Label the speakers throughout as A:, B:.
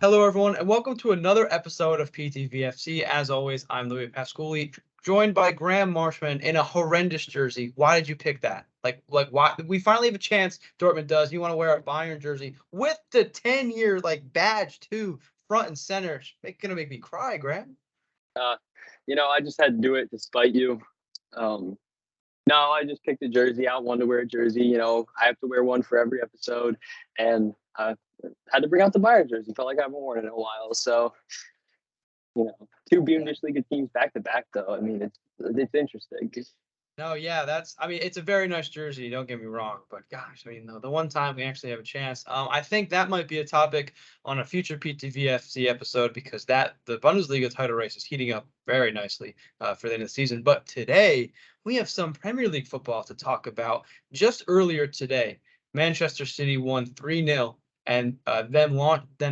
A: Hello, everyone, and welcome to another episode of PTV FC. As always, I'm Louie Pasculli, joined by Graham Marshman in a horrendous jersey. Why did you pick that? Why? We finally have a chance. Dortmund does. You want to wear a Bayern jersey with the 10-year badge too, front and center. It's gonna make me cry, Graham.
B: Uh, I just had to do it to spite you. Um, no, I just picked a jersey out, wanted to wear a jersey. I have to wear one for every episode, and I had to bring out the Bayern jersey. Felt like I haven't worn it in a while. So, two Bundesliga teams back to back, though. I mean, it's interesting.
A: No, yeah, it's a very nice jersey, don't get me wrong, but gosh, the one time we actually have a chance, I think that might be a topic on a future PTVFC episode because the Bundesliga title race is heating up very nicely for the end of the season. But today, we have some Premier League football to talk about. Just earlier today, Manchester City won 3-0 and then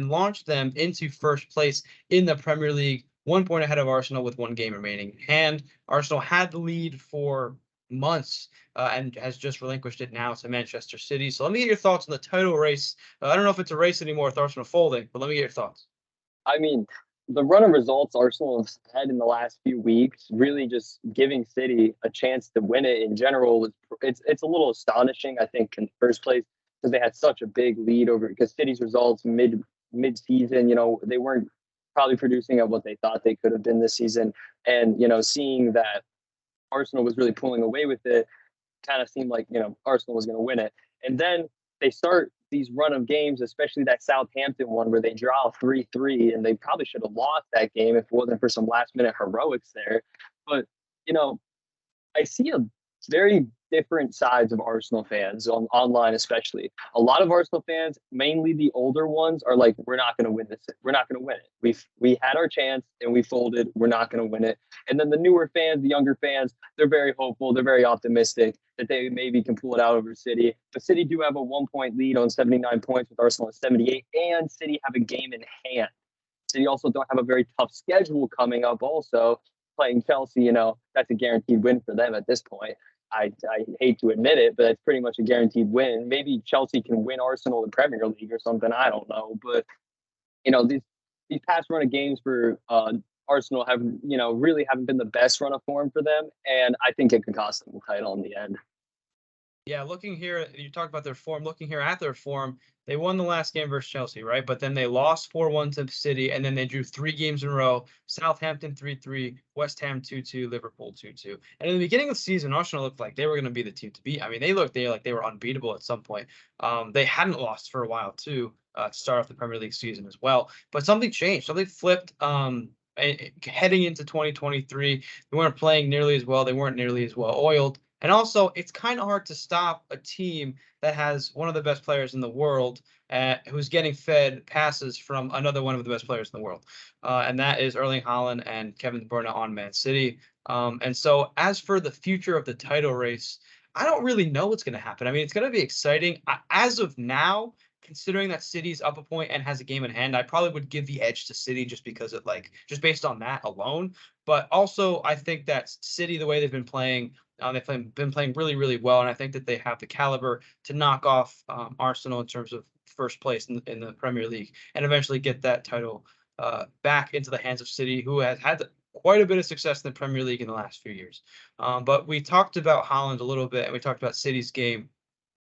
A: launched them into first place in the Premier League, 1 point ahead of Arsenal with one game remaining in hand. Arsenal had the lead for months and has just relinquished it now to Manchester City. So let me get your thoughts on the title race. I don't know if it's a race anymore with Arsenal folding, but let me get your thoughts.
B: I mean, the run of results Arsenal has had in the last few weeks, really just giving City a chance to win it in general, it's a little astonishing. I think in first place because they had such a big lead over because City's results mid season, they weren't probably producing at what they thought they could have been this season, and seeing that Arsenal was really pulling away with it, kind of seemed like Arsenal was going to win it, and then they start these run of games, especially that Southampton one where they draw 3-3, and they probably should have lost that game if it wasn't for some last minute heroics there. But you know, I see a very different sides of Arsenal fans online, especially. A lot of Arsenal fans, mainly the older ones, are like, "We're not going to win this. We're not going to win it. We had our chance and we folded. We're not going to win it." And then the newer fans, the younger fans, they're very hopeful. They're very optimistic that they maybe can pull it out over City. But City do have a 1 point lead on 79 points with Arsenal at 78, and City have a game in hand. City also don't have a very tough schedule coming up. Also, playing Chelsea, that's a guaranteed win for them at this point. I hate to admit it, but it's pretty much a guaranteed win. Maybe Chelsea can win Arsenal the Premier League or something. I don't know, but these past run of games for Arsenal have really haven't been the best run of form for them, and I think it could cost them the title in the end.
A: Yeah, looking here, you talked about their form. Looking here at their form, they won the last game versus Chelsea, right? But then they lost 4-1 to City, and then they drew 3 games in a row. Southampton 3-3, West Ham 2-2, Liverpool 2-2. And in the beginning of the season, Arsenal looked like they were going to be the team to beat. I mean, they were unbeatable at some point. They hadn't lost for a while too to start off the Premier League season as well. But something changed. Something flipped. Heading into 2023, they weren't playing nearly as well. They weren't nearly as well oiled. And also, it's kind of hard to stop a team that has one of the best players in the world who's getting fed passes from another one of the best players in the world. And that is Erling Haaland and Kevin De Bruyne on Man City. And so as for the future of the title race, I don't really know what's going to happen. I mean, it's going to be exciting. As of now, considering that City's up a point and has a game in hand, I probably would give the edge to City just because just based on that alone. But also, I think that City, the way they've been playing, been playing really, really well, and I think that they have the caliber to knock off Arsenal in terms of first place in the Premier League and eventually get that title back into the hands of City, who has had quite a bit of success in the Premier League in the last few years. But we talked about Haaland a little bit, and we talked about City's game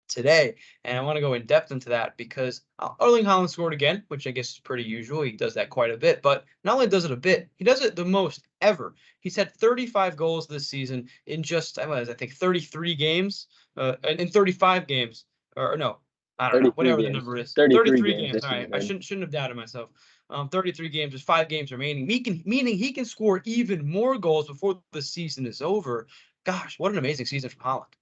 A: today, and I want to go in depth into that because Erling Haaland scored again, which I guess is pretty usual. He does that quite a bit, but not only does it a bit, he does it the most ever. He's had 35 goals this season in just I think 33 games, in 35 games, or no, I don't know,
B: 33
A: whatever the
B: games,
A: number is.
B: 33
A: 33
B: games
A: games.
B: this
A: All right, I
B: season.
A: shouldn't have doubted myself. 33 games. There's 5 games remaining. Meaning he can score even more goals before the season is over. Gosh, what an amazing season from Haaland.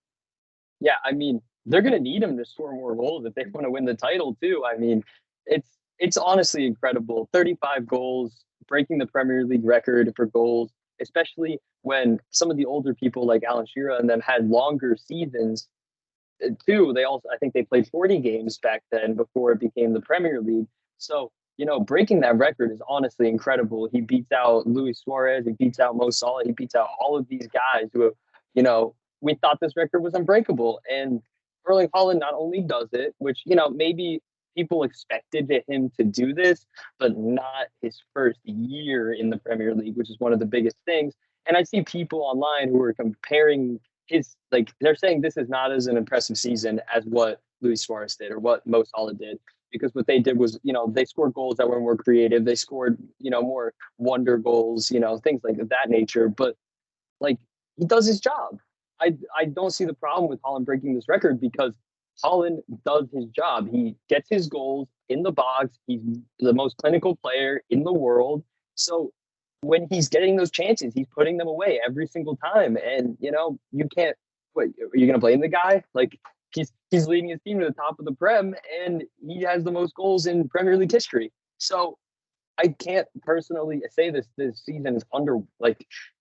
B: Yeah, I mean, they're going to need him to score more goals if they want to win the title too. I mean, it's honestly incredible. 35 goals, breaking the Premier League record for goals, especially when some of the older people like Alan Shearer and them had longer seasons too. They also, I think they played 40 games back then before it became the Premier League. So, breaking that record is honestly incredible. He beats out Luis Suarez, he beats out Mo Salah, he beats out all of these guys who have, we thought this record was unbreakable. And Erling Haaland not only does it, which, maybe people expected him to do this, but not his first year in the Premier League, which is one of the biggest things. And I see people online who are comparing they're saying this is not as an impressive season as what Luis Suarez did or what Mo Salah did, because what they did was, they scored goals that were more creative. They scored, more wonder goals, things like that nature. But like, he does his job. I don't see the problem with Haaland breaking this record, because Haaland does his job. He gets his goals in the box. He's the most clinical player in the world. So when he's getting those chances, he's putting them away every single time. And, you can't, are you going to blame the guy? Like, he's leading his team to the top of the Prem, and he has the most goals in Premier League history. So I can't personally say this season is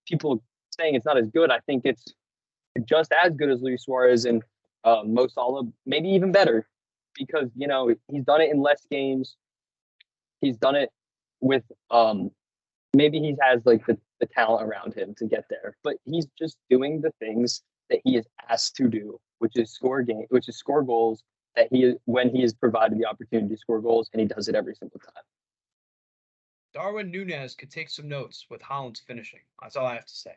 B: people saying it's not as good. I think it's just as good as Luis Suarez and Mo Salah, maybe even better, because, he's done it in less games. He's done it with maybe he has like the talent around him to get there, but he's just doing the things that he is asked to do, which is score goals when he is provided the opportunity to score goals, and he does it every single time.
A: Darwin Núñez could take some notes with Haaland's finishing. That's all I have to say.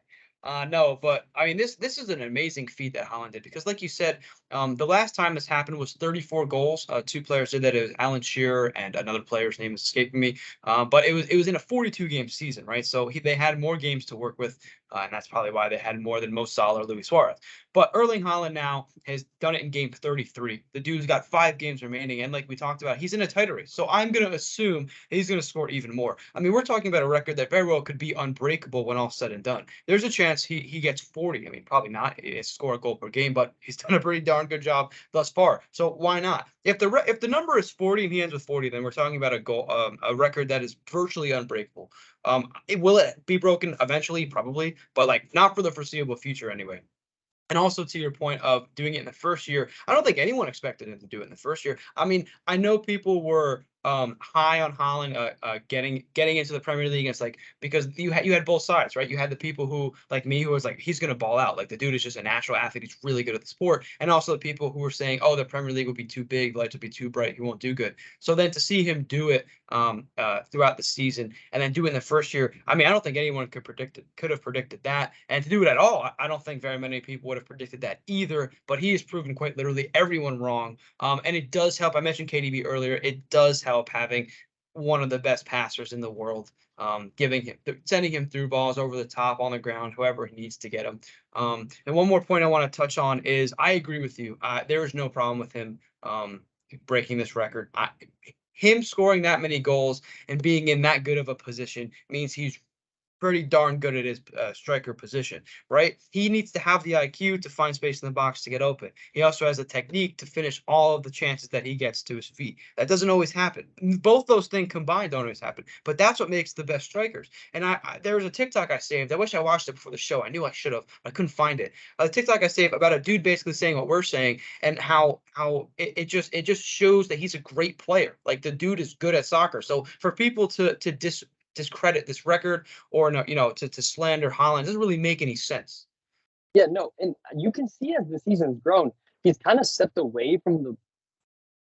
A: No, but I mean, this is an amazing feat that Haaland did, because, like you said, the last time this happened was 34 goals. Two players did that. It was Alan Shearer and another player's name is escaping me. But it was in a 42-game season, right? So they had more games to work with, and that's probably why they had more than Mo Salah or Luis Suarez. But Erling Haaland now has done it in game 33. The dude's got 5 games remaining, and like we talked about, he's in a title race. So I'm going to assume he's going to score even more. I mean, we're talking about a record that very well could be unbreakable when all said and done. There's a chance he gets 40. I mean, probably not. It's score a goal per game, but he's done a pretty darn good job thus far. So why not? If the number is 40 and he ends with 40, then we're talking about a record that is virtually unbreakable. Will it be broken eventually? Probably, but like not for the foreseeable future anyway. And also, to your point of doing it in the first year, I don't think anyone expected him to do it in the first year. I mean, I know people were high on Haaland getting into the Premier League. It's like, because you had both sides, right? You had the people who, like me, who was like, he's going to ball out. Like, the dude is just a natural athlete. He's really good at the sport. And also the people who were saying, oh, the Premier League would be too big. The lights would be too bright. He won't do good. So then to see him do it throughout the season and then do it in the first year, I mean, I don't think anyone could have predicted that. And to do it at all, I don't think very many people would have predicted that either. But he has proven quite literally everyone wrong. And it does help. I mentioned KDB earlier. It does help having one of the best passers in the world, sending him through balls over the top, on the ground, whoever he needs to get him. And one more point I want to touch on is I agree with you. There is no problem with him breaking this record. Him scoring that many goals and being in that good of a position means he's pretty darn good at his striker position, right? He needs to have the IQ to find space in the box to get open. He also has the technique to finish all of the chances that he gets to his feet. That doesn't always happen. Both those things combined don't always happen, but that's what makes the best strikers. And there was a TikTok I saved. I wish I watched it before the show. I knew I should have. I couldn't find it. The TikTok I saved about a dude basically saying what we're saying, and how it just shows that he's a great player. Like, the dude is good at soccer. So for people to discredit this record, or no, to slander Haaland doesn't really make any sense.
B: Yeah, no, and you can see as the season's grown, he's kind of stepped away from the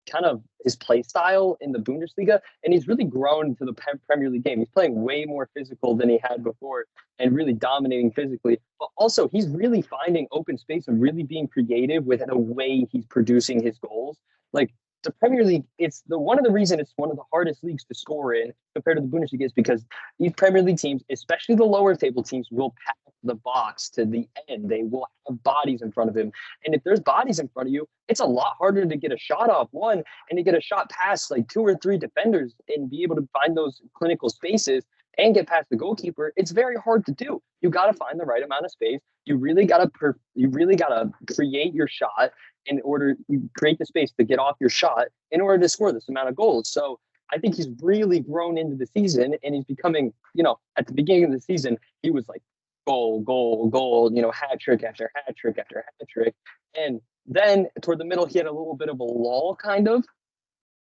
B: kind of his play style in the Bundesliga, and he's really grown to the Premier League game. He's playing way more physical than he had before, and really dominating physically. But also, he's really finding open space and really being creative with the way he's producing his goals. Like, the Premier League, one of the reasons it's one of the hardest leagues to score in compared to the Bundesliga is because these Premier League teams, especially the lower table teams, will pack the box to the end. They will have bodies in front of him. And if there's bodies in front of you, it's a lot harder to get a shot off one and to get a shot past like 2 or 3 defenders and be able to find those clinical spaces and get past the goalkeeper. It's very hard to do. You got to find the right amount of space. You really got to create your shot in order to create the space to get off your shot in order to score this amount of goals. So I think he's really grown into the season, and he's becoming, at the beginning of the season, he was like goal, hat trick after hat trick after hat trick. And then toward the middle, he had a little bit of a lull kind of,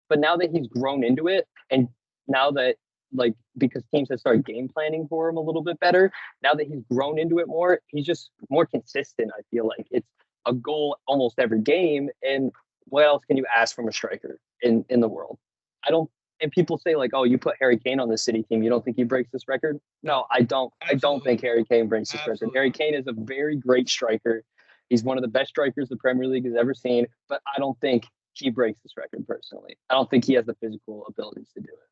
B: but now that he's grown into it, and now that, like, because teams have started game planning for him a little bit better, now that he's grown into it more, he's just more consistent. I feel like it's a goal almost every game. And what else can you ask from a striker? in the world. I don't. And people say like, "Oh, you put Harry Kane on the City team. You don't think he breaks this record?" No, I don't. I don't think Harry Kane breaks this record. Harry Kane is a very great striker. He's one of the best strikers the Premier League has ever seen. But I don't think he breaks this record personally. I don't think he has the physical abilities to do it.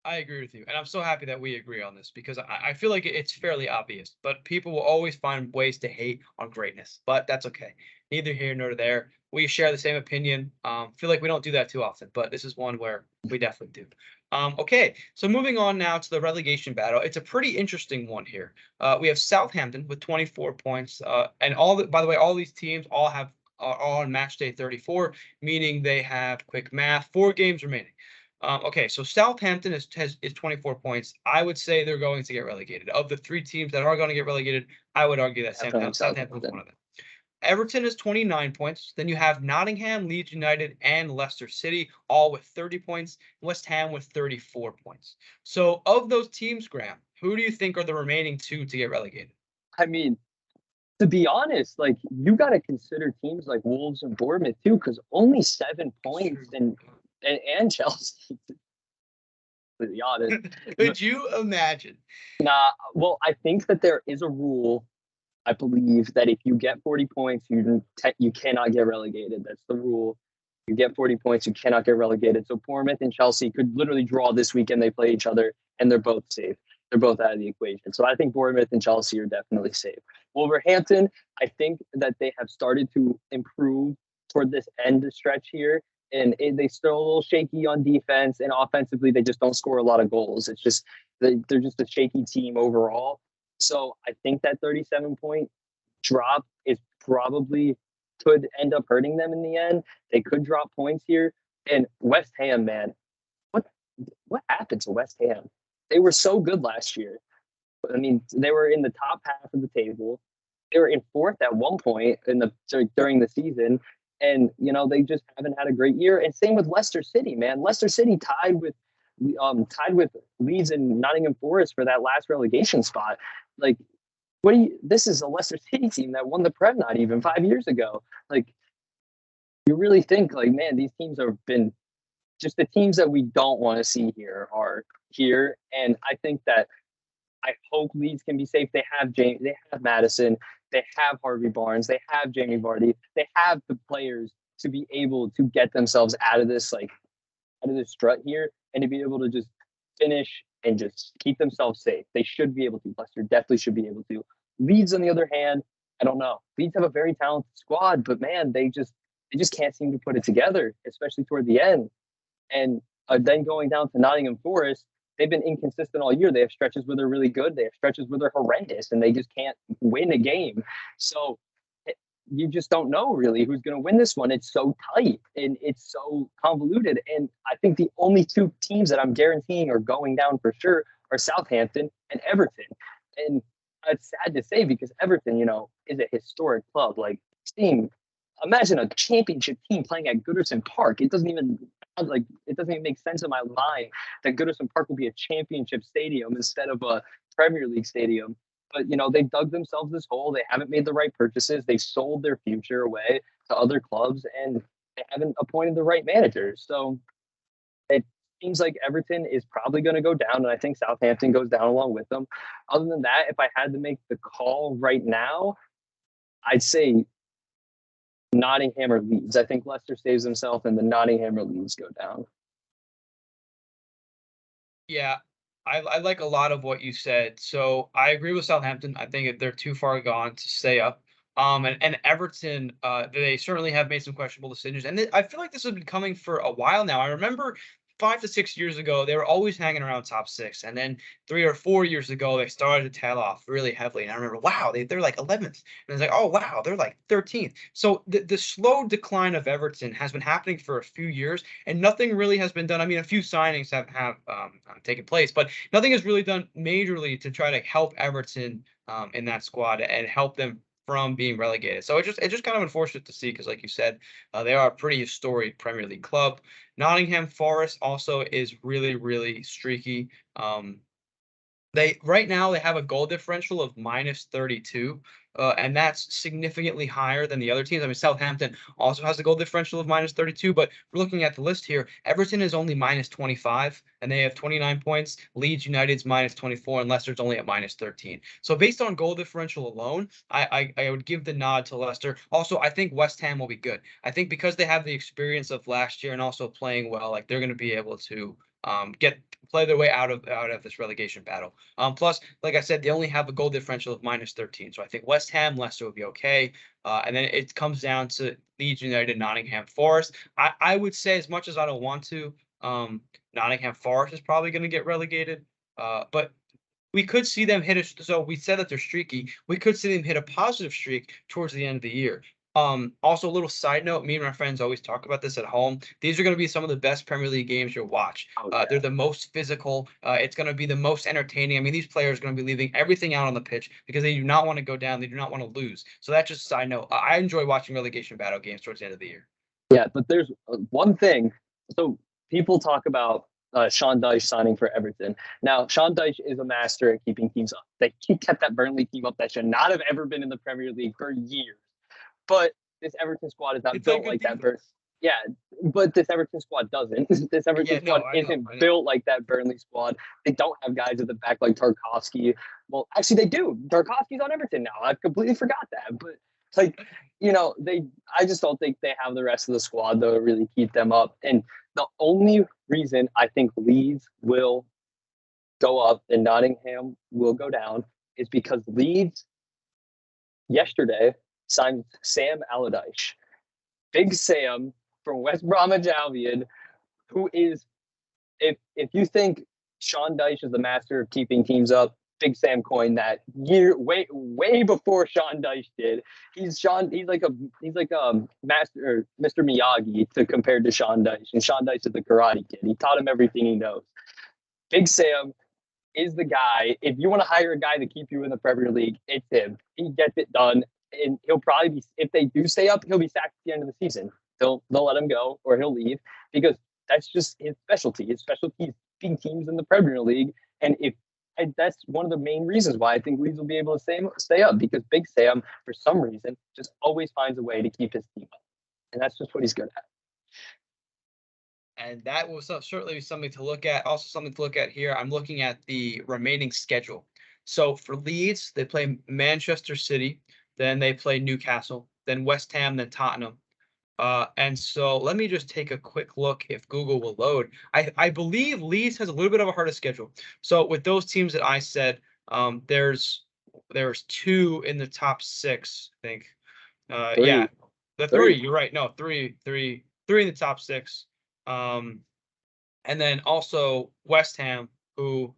A: I agree with you. And I'm so happy that we agree on this because I feel like it's fairly obvious, but people will always find ways to hate on greatness. But that's okay. Neither here nor there. We share the same opinion. Feel like we don't do that too often, but this is one where we definitely do. Okay, so moving on now to the relegation battle. It's a pretty interesting one here. We have Southampton with 24 points, and by the way, all these teams are all on match day 34, meaning they have quick math, 4 games remaining. Okay, so Southampton is 24 points. I would say they're going to get relegated. Of the 3 teams that are going to get relegated, I would argue that Southampton is one of them. Everton is 29 points. Then you have Nottingham, Leeds United, and Leicester City, all with 30 points. West Ham with 34 points. So of those teams, Graham, who do you think are the remaining 2 to get relegated?
B: I mean, to be honest, like you got to consider teams like Wolves and Bournemouth too, because only 7 points and Chelsea. To be honest,
A: could you imagine?
B: Nah. Well, I think that there is a rule. I believe that if you get 40 points, you cannot get relegated. That's the rule. You get 40 points, you cannot get relegated. So Bournemouth and Chelsea could literally draw this weekend. They play each other, and they're both safe. They're both out of the equation. So I think Bournemouth and Chelsea are definitely safe. Wolverhampton, I think that they have started to improve toward this end stretch here. And they still a little shaky on defense, and offensively, they just don't score a lot of goals. It's just they're just a shaky team overall. So I think that 37-point drop is probably could end up hurting them in the end. They could drop points here. And West Ham, man, what happened to West Ham? They were so good last year. I mean, they were in the top half of the table. They were in 4th at one point during the season. And, they just haven't had a great year. And same with Leicester City, man. Leicester City tied with Leeds and Nottingham Forest for that last relegation spot. Like, this is a Leicester City team that won the Prem not even 5 years ago. Like, you really think, like, man, these teams have been just the teams that we don't want to see here are here. And I think that I hope Leeds can be safe. They have Madison, they have Harvey Barnes, they have Jamie Vardy, they have the players to be able to get themselves out of this strut here and to be able to just finish and just keep themselves safe. They should be able to. Leicester definitely should be able to. Leeds, on the other hand, I don't know. Leeds have a very talented squad, but man, they just can't seem to put it together, especially toward the end. And then going down to Nottingham Forest, they've been inconsistent all year. They have stretches where they're really good. They have stretches where they're horrendous, and they just can't win a game. So you just don't know really who's going to win this one. It's so tight and it's so convoluted. And I think the only 2 teams that I'm guaranteeing are going down for sure are Southampton and Everton. And it's sad to say because Everton, is a historic club. Like, imagine a championship team playing at Goodison Park. It doesn't even make sense in my mind that Goodison Park will be a championship stadium instead of a Premier League stadium. But, they dug themselves this hole. They haven't made the right purchases. They sold their future away to other clubs, and they haven't appointed the right managers. So it seems like Everton is probably going to go down, and I think Southampton goes down along with them. Other than that, if I had to make the call right now, I'd say Nottingham or Leeds. I think Leicester saves himself, and the Nottingham or Leeds go down.
A: Yeah, I like a lot of what you said. So I agree with Southampton. I think they're too far gone to stay up. And Everton, they certainly have made some questionable decisions. And I feel like this has been coming for a while now. I remember 5 to 6 years ago, they were always hanging around top 6. And then 3 or 4 years ago, they started to tail off really heavily. And I remember, wow, they're like 11th. And it's like, oh, wow, they're like 13th. So the slow decline of Everton has been happening for a few years, and nothing really has been done. I mean, a few signings have taken place, but nothing has really done majorly to try to help Everton in that squad and help them from being relegated. So it's just kind of unfortunate to see because, like you said, they are a pretty historic Premier League club. Nottingham Forest also is really, really streaky. Right now they have a goal differential of -32, and that's significantly higher than the other teams. I mean, Southampton also has a goal differential of -32, but we're looking at the list here. Everton is only -25, and they have 29 points. Leeds United's -24, and Leicester's only at -13. So based on goal differential alone, I would give the nod to Leicester. Also, I think West Ham will be good. I think because they have the experience of last year and also playing well, like they're going to be able to get play their way out of this relegation battle. Plus, like I said, they only have a goal differential of -13. So I think West Ham, Leicester would be okay. And then it comes down to Leeds United, Nottingham Forest. I would say, as much as I don't want to, Nottingham Forest is probably going to get relegated. But we could see them hit a. So we said that they're streaky. We could see them hit a positive streak towards the end of the year. Also, a little side note, me and my friends always talk about this at home. These are going to be some of the best Premier League games you'll watch.
B: Oh
A: They're
B: yeah.
A: the most physical. It's going to be the most entertaining. I mean, these players are going to be leaving everything out on the pitch because they do not want to go down. They do not want to lose. So that's just a side note. I enjoy watching relegation battle games towards the end of the year.
B: Yeah, but there's one thing. So people talk about Sean Dyche signing for Everton. Now, Sean Dyche is a master at keeping teams up. He kept that Burnley team up that should not have ever been in the Premier League for years. But this Everton squad is not
A: It's a
B: built
A: good
B: like that.
A: defense.
B: Yeah, but this Everton squad doesn't. This Everton
A: Yeah, no,
B: squad
A: I know,
B: isn't
A: I know.
B: built like that Burnley squad. They don't have guys at the back like Tarkovsky. Well, actually, they do. Tarkovsky's on Everton now. I completely forgot that. But like, I just don't think they have the rest of the squad though to really keep them up. And the only reason I think Leeds will go up and Nottingham will go down is because Leeds yesterday signed Sam Allardyce. Big Sam from West Bromwich Albion, who is, if you think Sean Dyche is the master of keeping teams up, Big Sam coined that year way before Sean Dyche did. He's like a master Mr. Miyagi to compared to Sean Dyche, and Sean Dyche is the Karate Kid. He taught him everything he knows. Big Sam is the guy. If you want to hire a guy to keep you in the Premier League, it's him. He gets it done, and he'll probably be. If they do stay up, he'll be sacked at the end of the season. They'll let him go, or he'll leave because that's just his specialty. His specialty is beating teams in the Premier League, and that's one of the main reasons why I think Leeds will be able to stay up because Big Sam, for some reason, just always finds a way to keep his team up, and that's just what he's good at.
A: And that will certainly be something to look at. Also, something to look at here. I'm looking at the remaining schedule. So for Leeds, they play Manchester City, then they play Newcastle, then West Ham, then Tottenham. And so let me just take a quick look if Google will load. I believe Leeds has a little bit of a harder schedule. So with those teams that I said, there's two in the top six, I think. Yeah, the three. You're right. No, three in the top six. And then also West Ham, who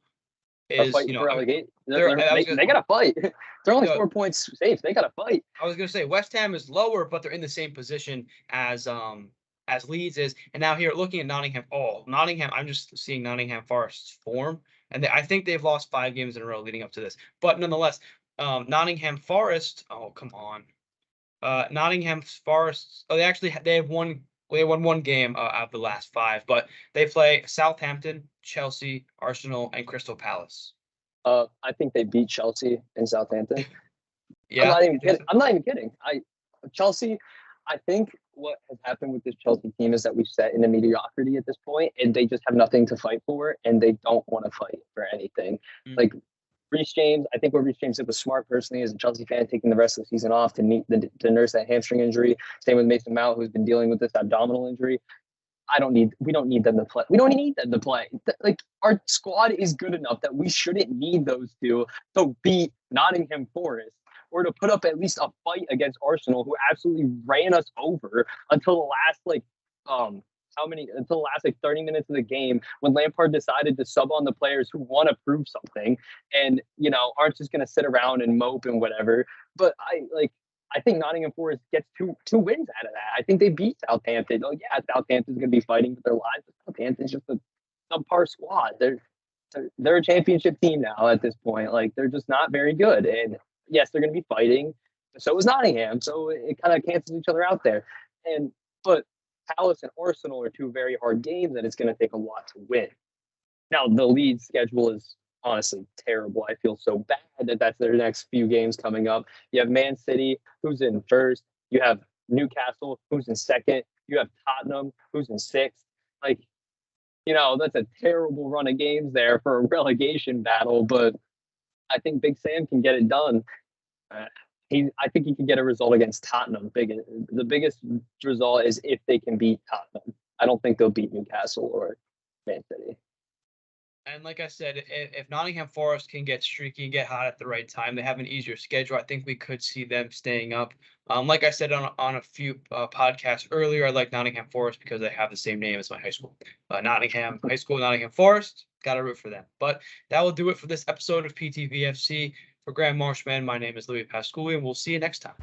B: Are
A: is,
B: fighting for relegation.
A: they
B: got to fight. They're only 4 points safe. They got to fight.
A: I was gonna say West Ham is lower, but they're in the same position as Leeds is. And now here, looking at Nottingham, Nottingham, I'm just seeing Nottingham Forest's form, and I think they've lost 5 games in a row leading up to this. But nonetheless, Nottingham Forest. Oh, come on. Nottingham Forest. Oh, they have won. They won 1 game out of the last 5, but they play Southampton, Chelsea, Arsenal, and Crystal Palace.
B: I think they beat Chelsea and Southampton.
A: Yeah,
B: I'm not even kidding. I'm not even kidding. Chelsea. I think what has happened with this Chelsea team is that we've set into mediocrity at this point, and they just have nothing to fight for, and they don't want to fight for anything.
A: Mm-hmm.
B: Like Reece James, I think what Reece James did was smart personally as a Chelsea fan, taking the rest of the season off to nurse that hamstring injury. Same with Mason Mount, who's been dealing with this abdominal injury. We don't need them to play. We don't need them to play. Like our squad is good enough that we shouldn't need those two to beat Nottingham Forest or to put up at least a fight against Arsenal, who absolutely ran us over until the last until the last 30 minutes of the game when Lampard decided to sub on the players who want to prove something and aren't just going to sit around and mope and whatever. But I think Nottingham Forest gets two wins out of that. I think they beat Southampton. Oh yeah, Southampton's going to be fighting for their lives. But Southampton's just a subpar squad. They're a championship team now at this point. Like they're just not very good. And yes, they're going to be fighting. So is Nottingham. So it kind of cancels each other out there. But Palace and Arsenal are 2 very hard games, and it's going to take a lot to win. Now the Leeds schedule is honestly terrible. I feel so bad that that's their next few games coming up. You have Man City, who's in first. You have Newcastle, who's in second. You have Tottenham, who's in sixth. Like, that's a terrible run of games there for a relegation battle, but I think Big Sam can get it done. Uh, I think he can get a result against Tottenham. The biggest result is if they can beat Tottenham. I don't think they'll beat Newcastle or Man City.
A: And like I said, if Nottingham Forest can get streaky and get hot at the right time, they have an easier schedule. I think we could see them staying up. Like I said on a few podcasts earlier, I like Nottingham Forest because they have the same name as my high school. Nottingham High School, Nottingham Forest. Got to root for them. But that will do it for this episode of PTV FC. For Graham Marshman, my name is Louie Pasculli, and we'll see you next time.